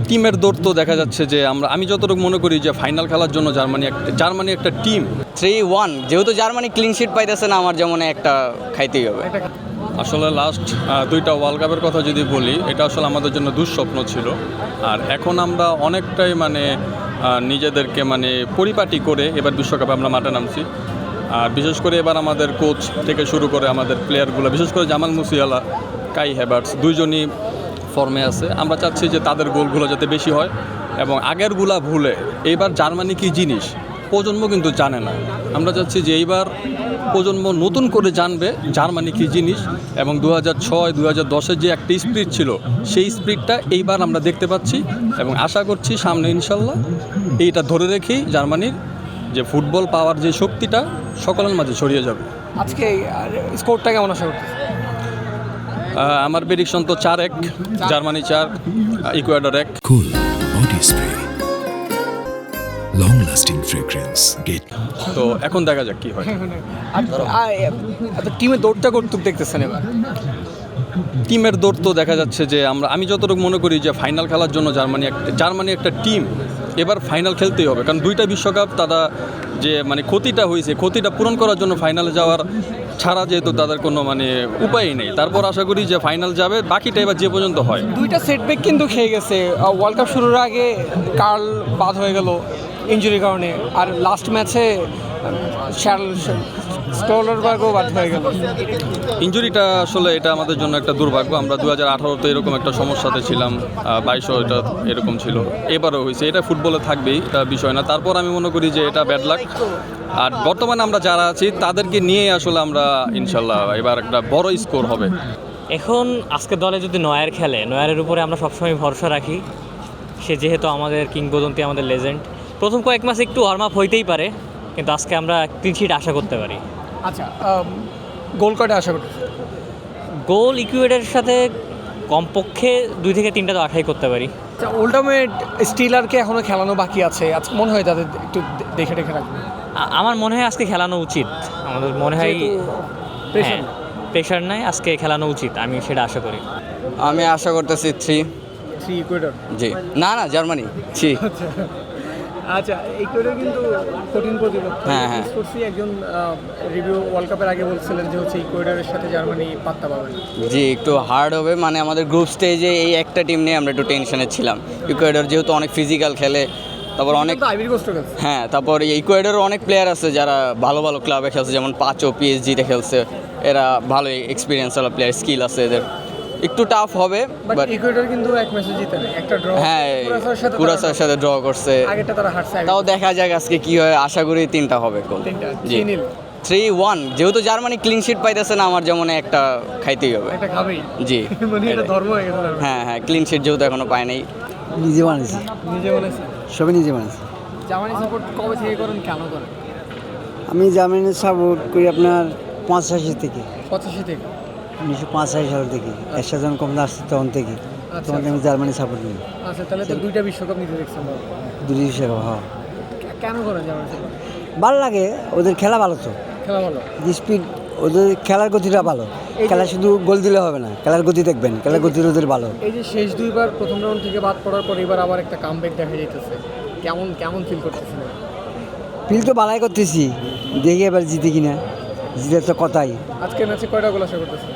টিমের দৌড় তো দেখা যাচ্ছে যে আমি যতটুকু মনে করি যে ফাইনাল খেলার জন্য জার্মানি একটা টিম। 3-1 যেহেতু জার্মানি ক্লিন শিট পাইতেছে না, আমার যেমন একটা খাইতেই হবে। আসলে লাস্ট দুইটা ওয়ার্ল্ড কাপের কথা যদি বলি, এটা আসলে আমাদের জন্য দুঃস্বপ্ন ছিল। আর এখন আমরা অনেকটাই নিজেদেরকে পরিপাটি করে এবার বিশ্বকাপে আমরা মাঠে নামছি। আর বিশেষ করে এবার আমাদের কোচ থেকে শুরু করে আমাদের প্লেয়ারগুলো, বিশেষ করে জামাল মুসিয়ালা, কাই হ্যাভার্টস দুইজনই ফর্মে আছে। আমরা চাচ্ছি যে তাদের গোলগুলো যাতে বেশি হয় এবং আগেরগুলা ভুলে এইবার জার্মানি কী জিনিস প্রজন্ম কিন্তু জানে না। আমরা চাচ্ছি যে এইবার প্রজন্ম নতুন করে জানবে জার্মানি কী জিনিস, এবং 2006, 2010-এর যে একটা স্পিরিট ছিল সেই স্পিরিটটা এইবার আমরা দেখতে পাচ্ছি এবং আশা করছি সামনে ইনশাল্লাহ এইটা ধরে রেখেই জার্মানির যে ফুটবল পাওয়ার যে শক্তিটা সকলের মাঝে ছড়িয়ে যাবে। আজকে স্কোরটা কেমন আশা করতেছে? আমার প্রেডিকশন তো 4-1, Germany 4, Ecuador 1। Cool body spray, long lasting fragrance get. তো এখন দেখা যাক কি হয়। টিমের দৌড়টা কর্তৃক দেখতেছেন এবার? টিমের দৌড় তো দেখা যাচ্ছে যে আমি যতটুকু মনে করি যে ফাইনাল খেলার জন্য জার্মানি একটা টিম। এবার ফাইনাল খেলতেই হবে, কারণ দুইটা বিশ্বকাপ তারা যে ক্ষতিটা হয়েছে, ক্ষতিটা পূরণ করার জন্য ফাইনালে যাওয়ার ছাড়া যেহেতু তাদের কোনো উপায়ই নেই। তারপর আশা করি যে ফাইনাল যাবে, বাকিটা এবার যে পর্যন্ত হয়। দুইটা সেটব্যাক কিন্তু খেয়ে গেছে। ওয়ার্ল্ড কাপ শুরুর আগে কার্ল বাদ হয়ে গেল ইনজুরির কারণে, আর লাস্ট ম্যাচে স্টোলারবার্গও বাদ হয়ে গেল। ইনজুরিটা আসলে এটা আমাদের জন্য একটা দুর্ভাগ্য। আমরা 2018-তে এরকম একটা সমস্যাতে ছিলাম, 22-ও এটা এরকম ছিল, এবারও হয়েছে। এটা ফুটবলে থাকবেই, এটা বিষয় না। তারপর আমি মনে করি যে এটা ব্যাড লাক। আর বর্তমানে আমরা যারা আছি তাদেরকে নিয়ে আসলে আমরা ইনশাল্লাহ এবার একটা বড় স্কোর হবে। এখন আজকের দলে যদি নয়ার খেলে, নয়ারের উপরে আমরা সবসময় ভরসা রাখি। সে যেহেতু আমাদের কিংবদন্তি, আমাদের লেজেন্ড। প্রথম কয়েক মাস একটু ওয়ার্ম আপ হইতেই পারে, কিন্তু আজকে আমরা ক্লিন শিট আশা করতে পারি। আচ্ছা, গোল কয়টা আশা করতে? গোল ইকুয়েডরের সাথে কমপক্ষে 2 থেকে 3টা তো আশাই করতে পারি। আচ্ছা, উল্টামেট স্টিলারকে এখনও খেলানো বাকি আছে। আজকে মনে হয় তাদের একটু দেখে রাখবে। আমার মনে হয় আজকে খেলানো উচিত। আমাদের মনে হয় প্রেশার নাই, আজকে খেলানো উচিত, আমি সেটা আশা করি। আমি আশা করতেছি 3 ইকুয়েডর। জি না জার্মানি 3। আচ্ছা, ইকুয়েডর কিন্তু কঠিন প্রতিপক্ষ। হ্যাঁ। একজন রিভিউ ওয়ার্ল্ড কাপের আগে বলছিলেন যে ইকুয়েডরের সাথে জার্মানি পাত্তা পাবে না। জি, একটু হার্ড হবে। আমাদের গ্রুপ স্টেজে এই একটা টিম নিয়ে আমরা একটু টেনশনে ছিলাম। ইকুয়েডর যেহেতু অনেক ফিজিক্যাল খেলে, তারপর অনেক হ্যাঁ, তারপর ইকুয়েডরের অনেক প্লেয়ার আছে যারা ভালো ভালো ক্লাবে খেলছে, যেমন পাঁচও PSG-তে খেলছে। এরা ভালো এক্সপিরিয়েন্স ওয়ালা প্লেয়ার, স্কিল আছে এদের। একটু টাফ হবে, বাট ইকুয়েডর কিন্তু এক ম্যাচে জিতে নেয়, একটা ড্র। হ্যাঁ, কুরাসার সাথে ড্র করছে। আগেরটা তারা হারছে। তাও দেখা যাক আজকে কি হয়। আশা করি 3টা হবে গোল। জি 3-1 যেহেতু জার্মানি ক্লিন শিট পাইতেছে না, আমার যেমন একটা খাইতেই হবে। একটা খাবেই। জি এটা ধর্ম হয়ে গেছে। হ্যাঁ, ক্লিন শিট যেহেতু এখনো পায় নাই। নিজে বানিয়েছি, সবই নিজে বানিয়েছি। জার্মানি সাপোর্ট কবে থেকে করেন, কেন করেন? আমি জার্মানি সাপোর্ট করি আপনার 85 থেকে, 85 থেকে, 1985 সাল থেকে। এরশাদ যখন কমলা আসছে তখন থেকে, তখন আমি জার্মানি সাপোর্ট করি। আচ্ছা, তাহলে তো 2টা বিশ্বকাপ নিতে দেখছেন। 2 বিশ্বকাপ, হ্যাঁ। কেন করেন জার্মানি সাপোর্ট? ভালো লাগে, ওদের খেলা ভালো তো, খেলা ভালো, স্পিড, ওদের খেলার গতিটা ভালো। খেলা শুধু গোল দিলে হবে না, খেলার গতি দেখবেন, খেলার গতি ওদের ভালো। এই যে শেষ 2বার প্রথম রাউন্ড থেকে বাদ পড়ার পর এবার আবার একটা কামব্যাক দেখা যাইতেছে, কেমন ফিল করতেছেন? ফিল তো ভালোই করতেছি, দেখি এবার জিতে কিনা। জিতে তো কথাই। আজকের ম্যাচে কয়টা গোল আশা করতেছেন?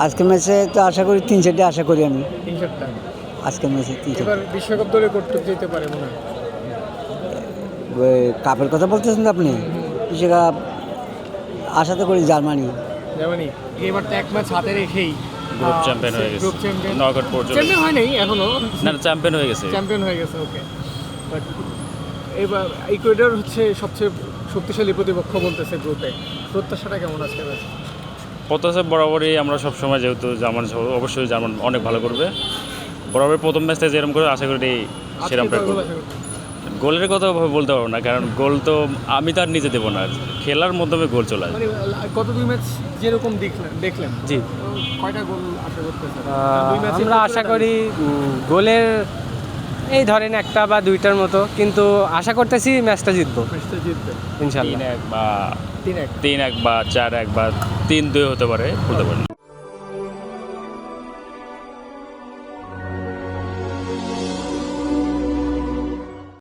আজকের ম্যাচে তো আশা করি 3-4টা আশা করি আমি। 3-4টা আজকের ম্যাচে 3-4। এবার বিশ্বকাপ দলে করতে যেতে পারে মনে হয়। কাপের কথা বলতেছেন তো আপনি? বিশ্বকাপ আশা তো করি জার্মানি। এবার তো এক ম্যাচ হাতে রেখেই গ্রুপ চ্যাম্পিয়ন হয়ে গেছে। নকআউট পর্যন্ত চ্যাম্পিয়ন হয় নাই এখনো, না চ্যাম্পিয়ন হয়ে গেছে। ওকে। বাট এবার ইকুয়েডর হচ্ছে সবচেয়ে শক্তিশালী প্রতিপক্ষ বলতেছে গ্রুপে। প্রত্যাশাটা কেমন আজকে? প্রত্যাশা বরাবরই আমরা সবসময়, যেহেতু জার্মান অবশ্যই জার্মান অনেক ভালো করবে। বরাবর প্রথম ম্যাচটা যেরকম করে আশা করি সেরকম করবে। গোলের কথা বলতে পারবো না, কারণ গোল তো আমি তার নিজে দেবো না, খেলার মাধ্যমে গোল চলে আসবে। গত 2 ম্যাচ যেরকম দেখলেন, জি, কয়টা গোল আশা করতেছেন? আমরা আশা করি গোলের এই ধরেন 1টা বা 2টার মতো, কিন্তু আশা করতেছি ম্যাচটা জিতবো ইনশাল্লাহ। 3-1 বা 4-1 বা 3-2 হতে পারে, বলতে পারেন।